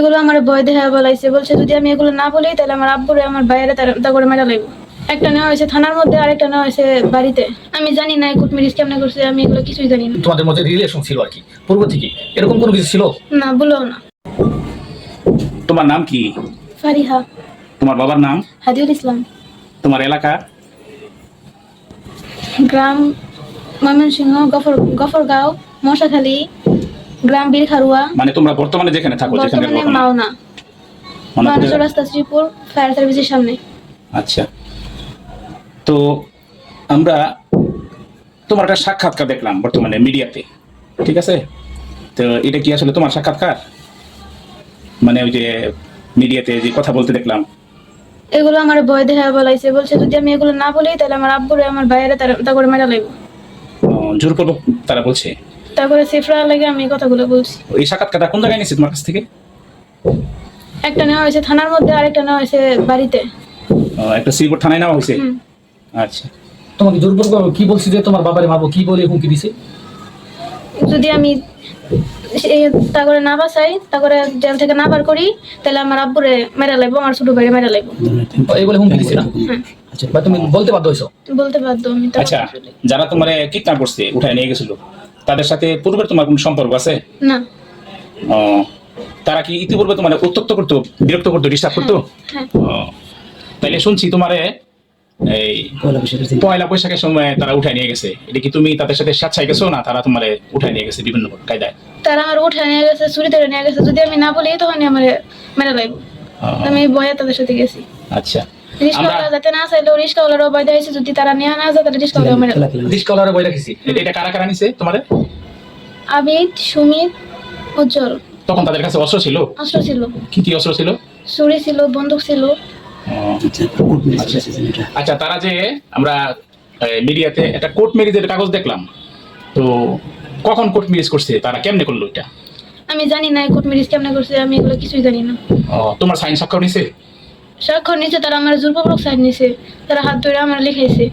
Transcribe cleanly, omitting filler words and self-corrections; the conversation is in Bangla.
এগুলো আমার ভয় দেখা বলাইছে, বলছে যদি আমি এগুলো না বলি তাহলে আমার আব্বুরে আমার বাইরে তা করে মেরা লাগবে। একটা নেওয়া হয়েছে থানার মধ্যে, আরেকটা নেওয়া হয়েছে বাড়িতে। আমি জানি না কুট ম্যারেজ কেমনে করছে, আমি এগুলো কিছুই জানি না। তোমাদের মধ্যে রিলেশন ছিল আর কি পূর্ব থেকে, এরকম কোনো কিছু ছিল? না, বলও না। তোমার নাম কি? ফারিহা। তোমার বাবার নাম? হাদিউল ইসলাম। তোমার এলাকা? গ্রাম ময়মনসিংহ, গফরগাঁও, মশাখালী, গ্রাম বীরখারুয়া। মানে তোমরা বর্তমানে যেখানে থাকো, যেখানে বর্তমানে ঘটনা? মাওনা, বাণিজ্য রাস্তা, শ্রীপুর ফায়ার সার্ভিসের সামনে। আচ্ছা, তো আমরা তোমার একটা সাক্ষাৎকার দেখলাম বর্তমানে মিডিয়াতে, ঠিক আছে? তো এটা কি আসলে তোমার সাক্ষাৎকার? মানে ওই যে মিডিয়াতে যে কথা বলতে দেখলাম। এগুলো আমার ভয় দেখা বলাইছে, বলছে যদি আমি এগুলো না বলি তাহলে আমার আব্বুরে আমার বাইরে তা করে মেরা লাগবে। জোরপূর্বক তারা বলছে? তারপরে সেফরা লাগে আমি এই কথাগুলো বলছি। এই সাক্ষাৎকারটা কোন জায়গায় নিয়েছে তোমার কাছ থেকে? একটা নেওয়া হয়েছে থানার মধ্যে, আরেকটা নেওয়া হয়েছে বাড়িতে। একটা শ্রীপুর থানায় নেওয়া হয়েছে? হুম। আচ্ছা, তোমাকে জোরপূর্বক কি বলছি যে তোমার বাবারে মারবো, কি বলে হুমকি দিছে? যদি আমি তা করে না বাঁচাই, তা করে জেল থেকে না বার করি, তাহলে আমার আব্বুরে মেরা লাগবো, আমার ছোট ভাইরে মেরা লাগবো। এই বলে হুমকি দিছে না? হ্যাঁ, আচ্ছা, বা তুমি বলতে বাধ্য হইছো? বলতে বাধ্য আমি। তখন আচ্ছা, আসলে যারা তোমার কিডন্যাপ করছে, উঠায় নিয়ে গেছিল, তাদের সাথে পূর্বের তোমার কোনো সম্পর্ক আছে? না। ও, তারা কি ইতিপূর্বে তোমার উত্ত্যক্ত করতো, বিরক্ত করতো, ডিস্টার্ব করতো? হ্যাঁ। ও, তাইলে শুনছি তোমারে এই পয়লা বৈশাখের সময় তারা উঠায় নিয়ে গেছে। এটা কি তুমি তাদের সাথে স্বেচ্ছায় গেছো, না তারা তোমারে উঠায় নিয়ে গেছে বিভিন্ন কায়দায়? তারা আমার উঠে নিয়ে গেছে, চুরি ধরে নিয়ে গেছে। যদি আমি না বলি তখনই আমার মেরা লাগবো। আমি ভয়ে তাদের সাথে গেছি। আচ্ছা, রিস্কাওয়ালা যাতে না চাইলেও রিস্কাওয়ালারও ভয় দিয়েছে, যদি তারা নিয়ে না যায় তাহলে রিস্কাওয়ালাও মেরা লাগবে। ডিসকালারে বই রাখিছি। এটা কারা কারা নিছে তোমারে? আবিদ, সুমিত, উজ্জ্বল। তখন তাদের কাছে অস্ত্র ছিল? অস্ত্র ছিল, কি কি অস্ত্র ছিল? ছুরি ছিল, বন্দুক ছিল। আচ্ছা, তারা যে আমরা মিডিয়াতে একটা কোর্ট ম্যারেজের কাগজ দেখলাম, তো কখন কোর্ট ম্যারেজ করছে, তারা কেমনে করলো এটা? আমি জানি না কুট ম্যারেজ কেমনে করছে, আমি এগুলো কিছুই জানি না। তোমার সাইন স্বাক্ষর নিছে? স্বাক্ষর নিচে তারা আমার জোরপূর্বক সাইন নিছে, তারা হাত ধরে আমার লিখাইছে।